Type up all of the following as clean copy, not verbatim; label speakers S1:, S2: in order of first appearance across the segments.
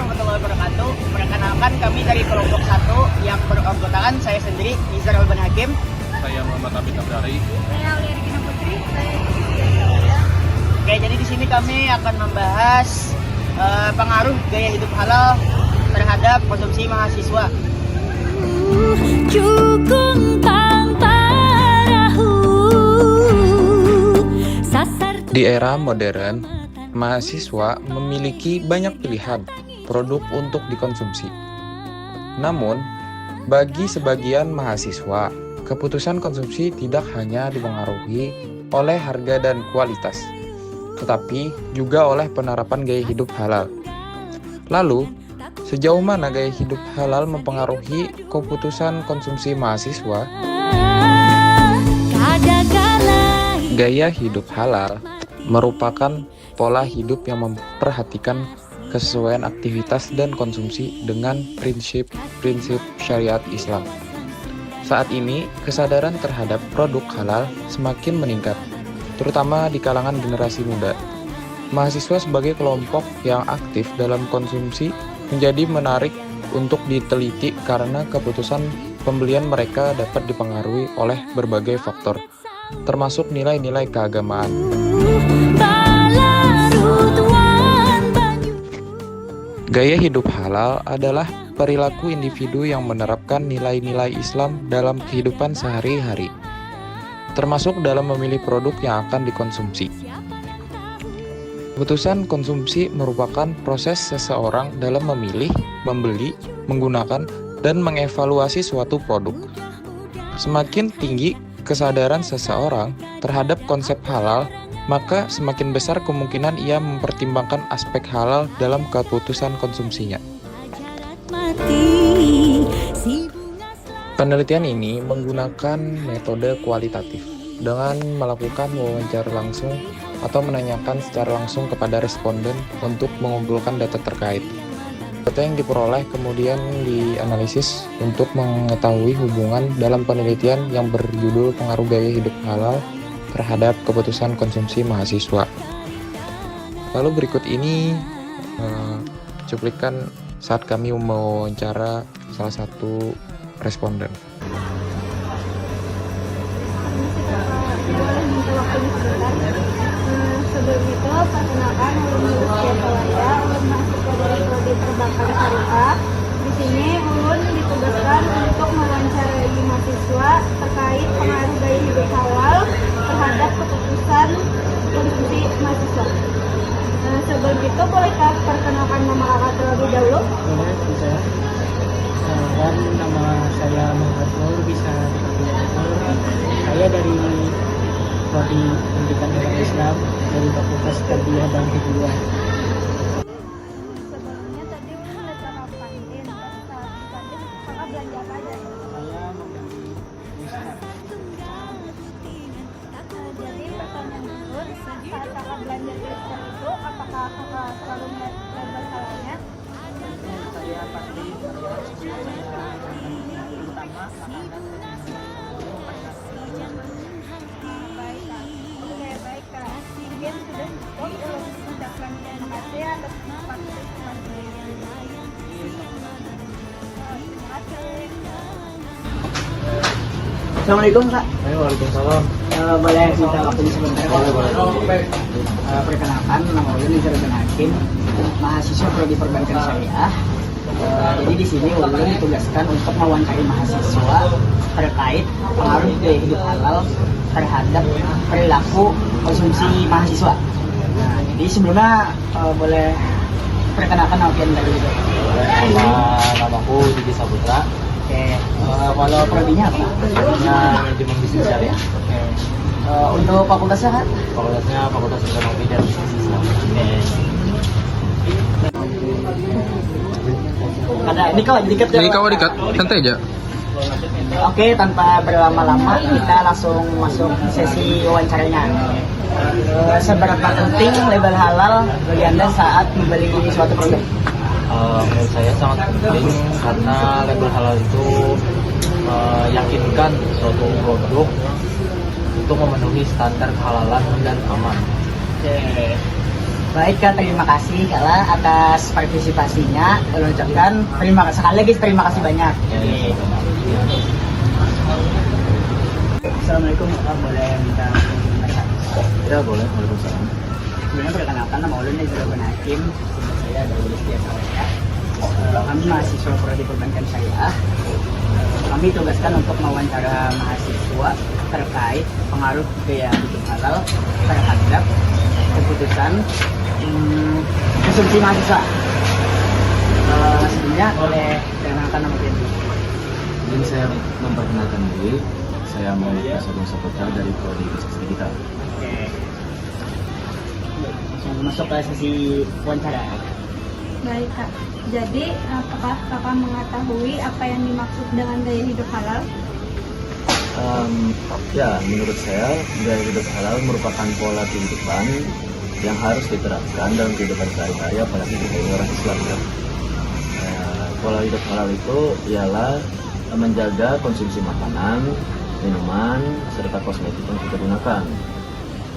S1: warahmatullahi wabarakatuh. Perkenalkan kami dari kelompok 1 yang beranggotakan saya sendiri, Nizar Alban Hakim.
S2: Saya Muhammad Abid Abdari.
S3: Saya Aulia Regina Putri.
S1: Oke, jadi di sini kami akan membahas pengaruh gaya hidup halal terhadap konsumsi mahasiswa.
S4: Di era modern, mahasiswa memiliki banyak pilihan produk untuk dikonsumsi. Namun, bagi sebagian mahasiswa, keputusan konsumsi tidak hanya dipengaruhi oleh harga dan kualitas, tetapi juga oleh penerapan gaya hidup halal. Lalu, sejauh mana gaya hidup halal mempengaruhi keputusan konsumsi mahasiswa? Gaya hidup halal merupakan pola hidup yang memperhatikan kesesuaian aktivitas dan konsumsi dengan prinsip-prinsip syariat Islam. Saat ini, kesadaran terhadap produk halal semakin meningkat, terutama di kalangan generasi muda. Mahasiswa sebagai kelompok yang aktif dalam konsumsi menjadi menarik untuk diteliti karena keputusan pembelian mereka dapat dipengaruhi oleh berbagai faktor, termasuk nilai-nilai keagamaan. Gaya hidup halal adalah perilaku individu yang menerapkan nilai-nilai Islam dalam kehidupan sehari-hari, termasuk dalam memilih produk yang akan dikonsumsi. Keputusan konsumsi merupakan proses seseorang dalam memilih, membeli, menggunakan, dan mengevaluasi suatu produk. Semakin tinggi kesadaran seseorang terhadap konsep halal, maka semakin besar kemungkinan ia mempertimbangkan aspek halal dalam keputusan konsumsinya. Penelitian ini menggunakan metode kualitatif dengan melakukan wawancara langsung atau menanyakan secara langsung kepada responden untuk mengumpulkan data terkait. Data yang diperoleh kemudian dianalisis untuk mengetahui hubungan dalam penelitian yang berjudul pengaruh gaya hidup halal terhadap keputusan konsumsi mahasiswa. Lalu berikut ini cuplikan saat kami mewawancara salah satu responden.
S3: Sebelum itu, perkenalkan Ulun Yusya Ulun mahasiswa dari Prodi Perbankan Syariah. Di sini Ulun ditugaskan untuk mewawancarai mahasiswa terkait pengaruh gaya hidup halal terhadap keputusan konsumsi mahasiswa. Sebelum itu, bolehkah perkenalkan nama kakak terlebih dahulu?
S5: Boleh, bisa. Dan nama saya Muhammad Nur, bisa dipanggil. Saya dari Prodi Pendidikan Agama Islam dari Fakultas Tarbiyah dan Hidayah.
S3: Sebelumnya tadi Ulun datang ke kantin. Saat di kantin, kakak belanja apa aja?
S5: Saya membeli wisata.
S3: Jadi pertanyaan Ulun, saat kakak belanja di Wistar itu, apakah kakak selalu melihat label halalnya?
S5: Saya pasti melihat semuanya terutama makanan
S3: Baik kak. Oke baik kak. Mungkin sudah cukup Ulun ucapkan terima kasih atas partisipasinya. Terima kasih.
S1: Assalamualaikum Kak.
S5: Waalaikumsalam.
S1: Boleh minta waktu sebentar?
S5: Boleh.
S1: Perkenalkan, nama Ulun Nizar Alban Hakim, mahasiswa Prodi Perbankan Syariah. Jadi di sini Ulun ditugaskan untuk mewawancarai mahasiswa terkait pengaruh gaya hidup halal terhadap perilaku konsumsi mahasiswa. Nah, jadi sebelumnya boleh perkenalkan nama kalian dulu gitu.
S5: Namaku Didi Saputra.
S1: Oke, kalau prodinya apa?
S5: Prodinya manajemen bisnis syariah.
S1: Oke. Untuk fakultasnya Kak?
S5: Fakultasnya Fakultas Ekonomi dan Bisnis Islam.
S1: Karena ini kau dikat.
S4: Jadi kau dikat, santai aja.
S1: Oke, tanpa berlama-lama kita langsung masuk sesi wawancaranya. Seberapa penting label halal bagi Anda saat membeli suatu produk?
S5: Menurut saya sangat penting karena label halal itu meyakinkan suatu produk untuk memenuhi standar kehalalan dan aman.
S1: Oke. Baik Kak, terima kasih Kak lah atas partisipasinya. Ulun ucapkan terima kasih sekali lagi, terima kasih banyak. Assalamualaikum, boleh minta
S6: Ya boleh, waalaikumsalam.
S1: sebenarnya perkenalkan nama ulun Izrul Hakim. Saya dari Listia Saraya. Kami mahasiswa prodi perbankan syariah. Kami tugaskan untuk mewawancara mahasiswa terkait pengaruh gaya hidup halal terhadap keputusan konsumsi mahasiswa. Sebelumnya boleh perkenalkan nama kalian dulu.
S6: Izin saya memperkenalkan diri. Saya Muhammad Faisal Saputra dari Prodi Bisnis Digital.
S1: Oke. Langsung masuk ke sesi wawancara.
S3: Baik Kak, jadi apakah Kakak mengetahui apa yang dimaksud dengan gaya hidup halal?
S6: Ya, menurut saya gaya hidup halal merupakan pola kehidupan yang harus diterapkan dalam kehidupan sehari-hari, apalagi kita ini orang Islam ya. Pola hidup halal itu ialah menjaga konsumsi makanan, minuman, serta kosmetik yang kita gunakan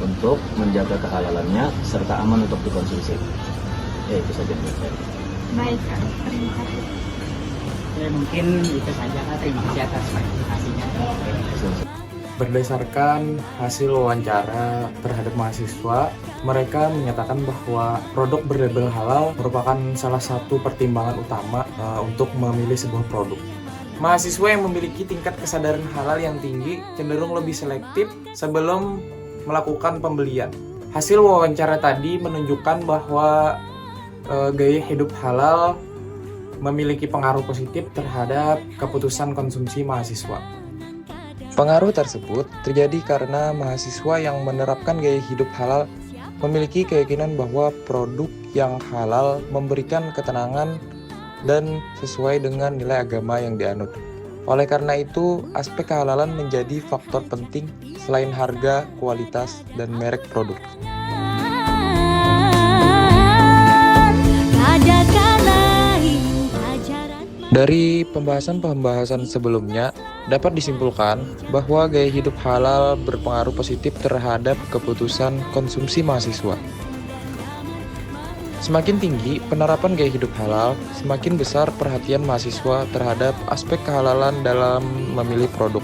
S6: untuk menjaga kehalalannya serta aman untuk dikonsumsi. Ya, itu saja menurut saya.
S3: Baik Kak, terima kasih.
S1: Ya, mungkin itu saja Kak. Terima kasih atas partisipasinya.
S4: Berdasarkan hasil wawancara terhadap mahasiswa, mereka menyatakan bahwa produk berlabel halal merupakan salah satu pertimbangan utama untuk memilih sebuah produk. Mahasiswa yang memiliki tingkat kesadaran halal yang tinggi cenderung lebih selektif sebelum melakukan pembelian. Hasil wawancara tadi menunjukkan bahwa gaya hidup halal memiliki pengaruh positif terhadap keputusan konsumsi mahasiswa. Pengaruh tersebut terjadi karena mahasiswa yang menerapkan gaya hidup halal memiliki keyakinan bahwa produk yang halal memberikan ketenangan dan sesuai dengan nilai agama yang dianut. Oleh karena itu, aspek kehalalan menjadi faktor penting selain harga, kualitas, dan merek produk. Dari pembahasan sebelumnya, dapat disimpulkan bahwa gaya hidup halal berpengaruh positif terhadap keputusan konsumsi mahasiswa. Semakin tinggi penerapan gaya hidup halal, semakin besar perhatian mahasiswa terhadap aspek kehalalan dalam memilih produk.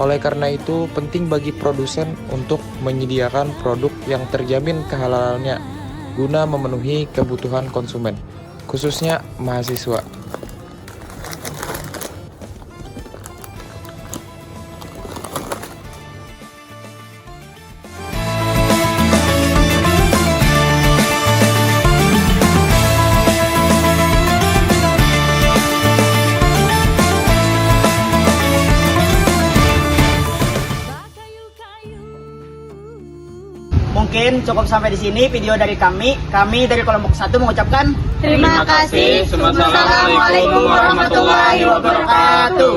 S4: Oleh karena itu, penting bagi produsen untuk menyediakan produk yang terjamin kehalalannya guna memenuhi kebutuhan konsumen, khususnya mahasiswa.
S1: Mungkin cukup sampai di sini video dari kami. Kami dari kelompok 1 mengucapkan
S3: Terima kasih.
S2: Assalamualaikum warahmatullahi wabarakatuh.